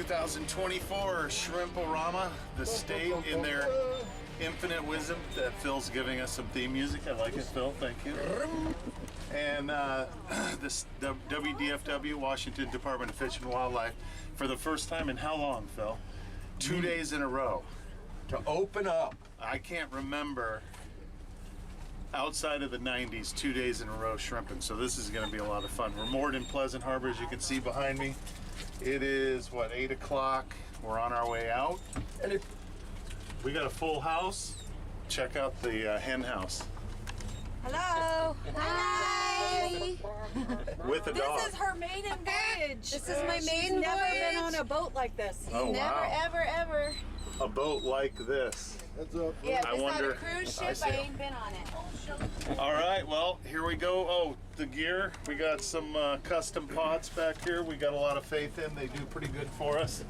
2024 Shrimporama, the state in their infinite wisdom that Phil's giving us some theme music. I like it, Phil, thank you. And this WDFW, Washington Department of Fish and Wildlife, for the first time in how long, Phil? 2 days in a row. To open up. I can't remember outside of the 90s, 2 days in a row shrimping. So this is going to be a lot of fun. We're moored in Pleasant Harbor, as you can see behind me. It is, what, 8 o'clock. We're on our way out. And we got a full house. Check out the hen house. Hello. Hi. With a dog. This is her maiden voyage. This is my maiden Never voyage. been on a boat like this. Oh, Never, wow. ever. A boat like this. Yeah, I it's wonder- not a cruise ship. I ain't been on it. All right, well, here we go. Oh, the gear. We got some custom pots back here. We got a lot of faith in. They do pretty good for us.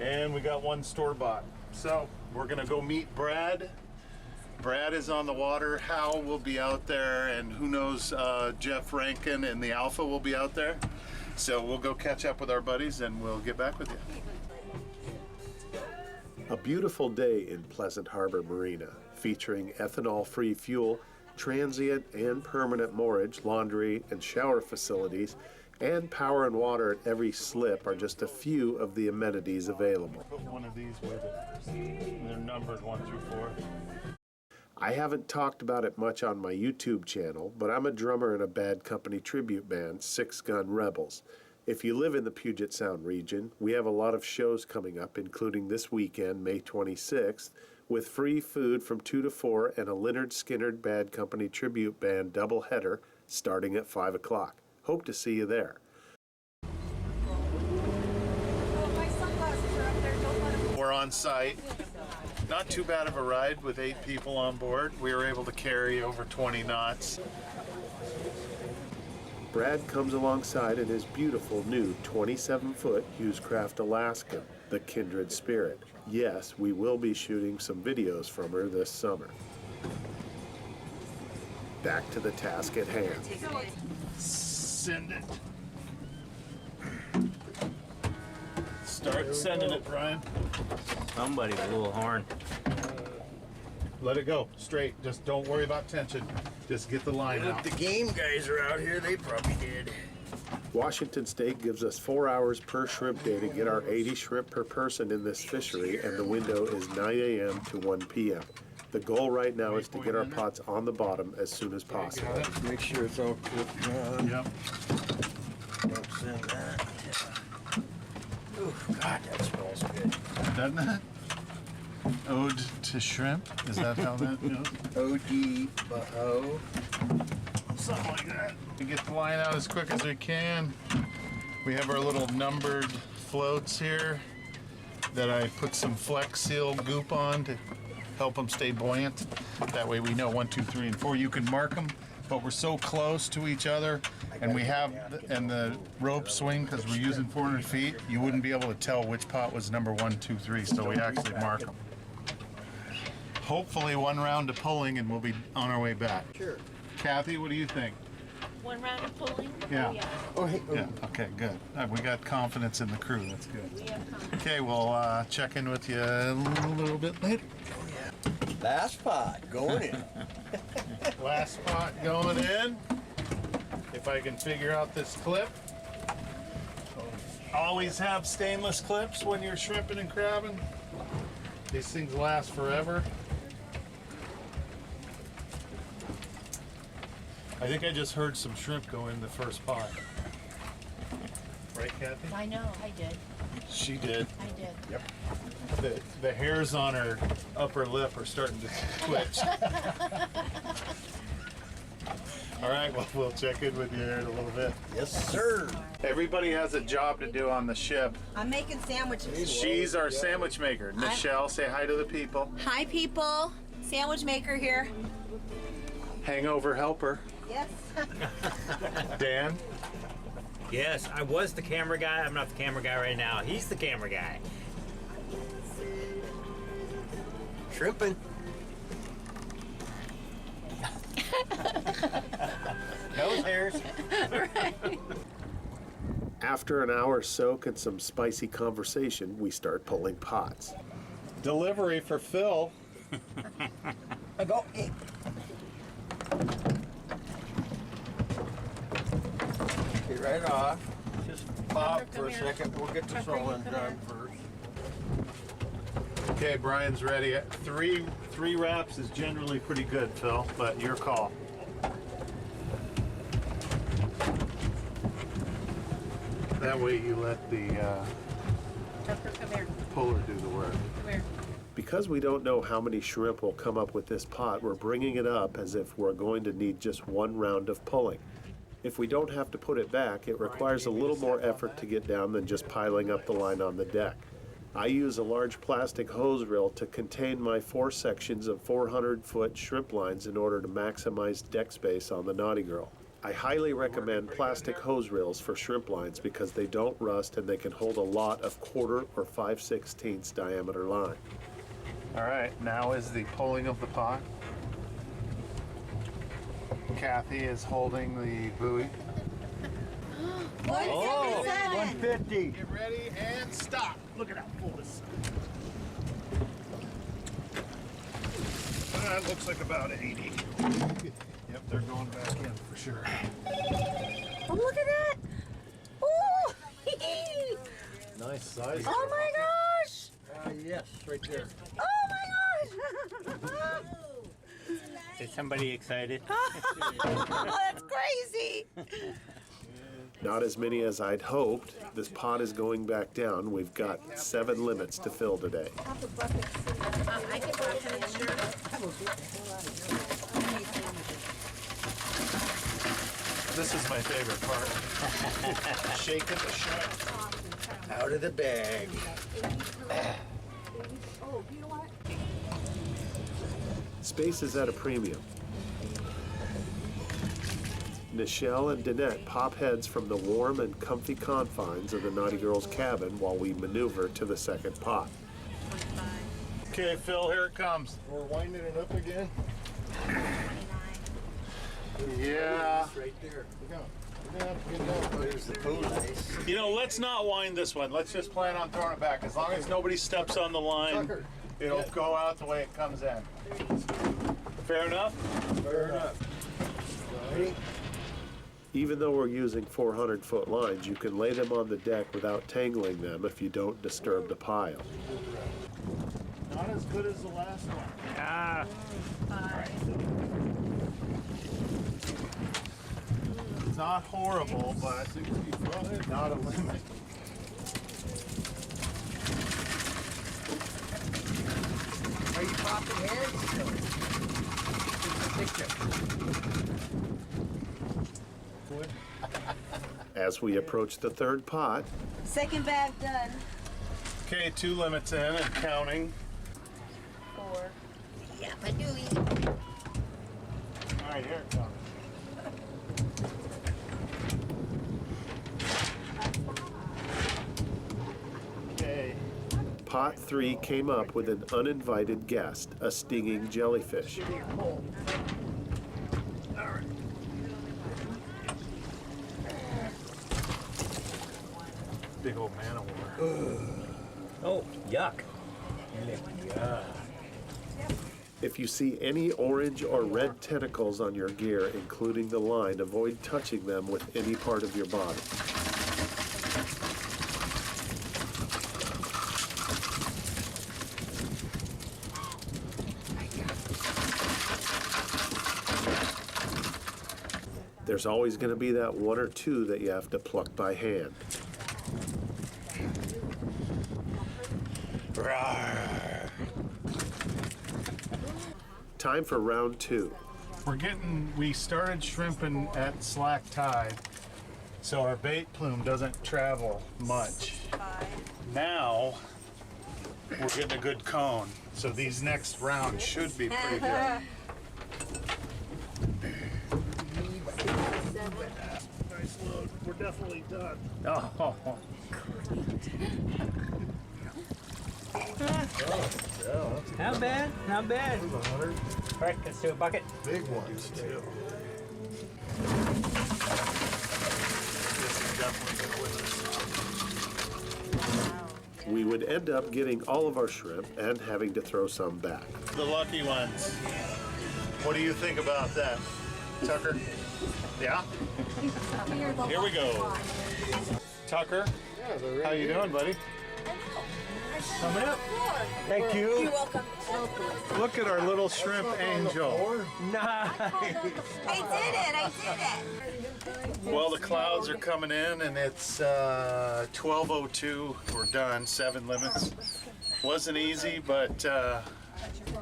And we got one store-bought. So we're gonna go meet Brad. Brad is on the water. Hal will be out there, and who knows, Jeff Rankin and the Alpha will be out there. So we'll go catch up with our buddies, and we'll get back with you. A beautiful day in Pleasant Harbor Marina, featuring ethanol-free fuel, transient and permanent moorage, laundry, and shower facilities, and power and water at every slip are just a few of the amenities available. Put one of these with it. They're numbered 1 through 4. I haven't talked about it much on my YouTube channel, but I'm a drummer in a Bad Company tribute band, Six Gun Rebels. If you live in the Puget Sound region, we have a lot of shows coming up, including this weekend, May 26th, with free food from 2 to 4 and a Lynyrd Skynyrd Bad Company tribute band doubleheader starting at 5 o'clock. Hope to see you there. Oh, my sunglasses are up there. Don't let them. We're on site. Not too bad of a ride with 8 people on board. We were able to carry over 20 knots. Brad comes alongside in his beautiful new 27-foot Hughescraft Alaskan, the Kindred Spirit. Yes, we will be shooting some videos from her this summer. Back to the task at hand. Send it. Start sending it, Brian. Somebody with a little horn. Let it go, straight. Just don't worry about tension. Just get the line out. If the game guys are out here, they probably did. Washington State gives us 4 hours per shrimp day to get our 80 shrimp per person in this fishery, and the window is 9 a.m. to 1 p.m. The goal right now is to get our pots on the bottom as soon as possible. Make sure it's all cooked on. Yep. Don't send that. Oh, God, that smells good. Doesn't it? Ode to shrimp? Is that how that goes? O-D-O. Something like that. We get the line out as quick as we can. We have our little numbered floats here that I put some Flex Seal goop on to help them stay buoyant. That way we know 1, 2, 3, and 4. You can mark them, but we're so close to each other, and we have, and the rope swing, because we're using 400 feet, you wouldn't be able to tell which pot was number 1, 2, 3, so we actually mark them. Hopefully 1 round of pulling and we'll be on our way back. Sure. Kathy, what do you think? 1 round of pulling? Yeah. Oh, yeah. Oh, hey. Oh. Yeah, okay, good. We got confidence in the crew, that's good. We have confidence. Okay, we'll check in with you a little bit later. Last pot going in. Last spot going in. If I can figure out this clip. Always have stainless clips when you're shrimping and crabbing. These things last forever. I think I just heard some shrimp go in the first pot. Right, Kathy? I know, I did. She did. I did. Yep. The hairs on her upper lip are starting to twitch. All right, well, we'll check in with you here in a little bit. Yes, sir. Everybody has a job to do on the ship. I'm making sandwiches. She's our sandwich maker. Michelle, say hi to the people. Hi, people. Sandwich maker here. Hangover helper. Yes. Dan. Yes, I was the camera guy. I'm not the camera guy right now. He's the camera guy. Shrimping. Nose hairs. Right. After an hour's soak and some spicy conversation, we start pulling pots. Delivery for Phil. I go. Get right off. Just pop for a second. We'll get the sewing done first. Okay, Brian's ready. Three wraps is generally pretty good, Phil, but your call. That way you let the Tucker, come here. puller do the work. Come here. Because we don't know how many shrimp will come up with this pot, we're bringing it up as if we're going to need just one round of pulling. If we don't have to put it back, it requires a little more effort to get down than just piling up the line on the deck. I use a large plastic hose reel to contain my 4 sections of 400-foot shrimp lines in order to maximize deck space on the Naughty Girl. I highly recommend plastic hose reels for shrimp lines because they don't rust and they can hold a lot of 1/4 or 5/16 diameter line. All right, now is the pulling of the pot. Kathy is holding the buoy. 177. 150. Get ready and stop. Look at that, pull this. That looks like about 80. Yep, they're going back in for sure. Oh, look at that. Oh, Nice size. oh my gosh. Yes, right there. Oh my gosh. Is somebody excited? Oh, that's crazy. Not as many as I'd hoped. This pot is going back down. We've got 7 limits to fill today. I can brush it, sure. This is my favorite part. Shaking the shrimp. Out of the bag. Space is at a premium. Nichelle and Danette pop heads from the warm and comfy confines of the Naughty Girl's cabin while we maneuver to the second pot. Okay, Phil, here it comes. We're winding it up again. Yeah. Right there. There's the pose. You know, let's not wind this one. Let's just plan on throwing it back. As long as nobody steps on the line, it'll go out the way it comes in. Fair enough? Fair enough. Ready? Even though we're using 400-foot lines, you can lay them on the deck without tangling them if you don't disturb the pile. Not as good as the last one. Ah, It's not horrible, but not a limit. Are you popping heads? As we approach the third pot, Second bag done. Okay, 2 limits in and counting. 4. Yeah, I do. All right, here it comes. Okay. pot 3 came up with an uninvited guest, a stinging jellyfish. Big old man of war. oh, yuck. If you see any orange or red tentacles on your gear, including the line, avoid touching them with any part of your body. There's always going to be that 1 or 2 that you have to pluck by hand. Time for round 2. We started shrimping at slack tide, so our bait plume doesn't travel much. Now, we're getting a good cone, so these next rounds should be pretty good. Nice load. We're definitely done. Oh, not bad, not bad. All right, let's do a bucket. Big ones, too. This is definitely gonna win this. We would end up getting all of our shrimp and having to throw some back. The lucky ones. What do you think about that, Tucker? Yeah? Here we go. Tucker, how you doing, buddy? Coming up. Thank you. You're welcome. Look at our little shrimp angel. Nice. I did it. Well, the clouds are coming in, and it's 12:02. We're done. 7 limits. Wasn't easy, but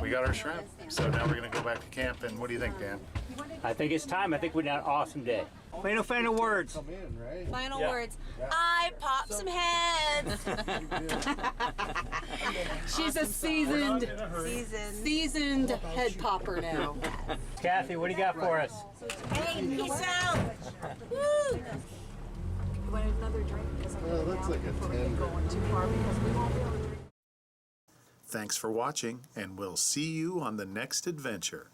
we got our shrimp. So now we're gonna go back to camp. And what do you think, Dan? I think it's time. I think we had an awesome day. Final words. Final Yeah. words. I popped some heads. She's a seasoned head popper now. Kathy, what do you got for us? Hey, peace out. Woo. You want another drink? Because I'm looks like a tender. going too far because we won't be able to drink. Thanks for watching, and we'll see you on the next adventure.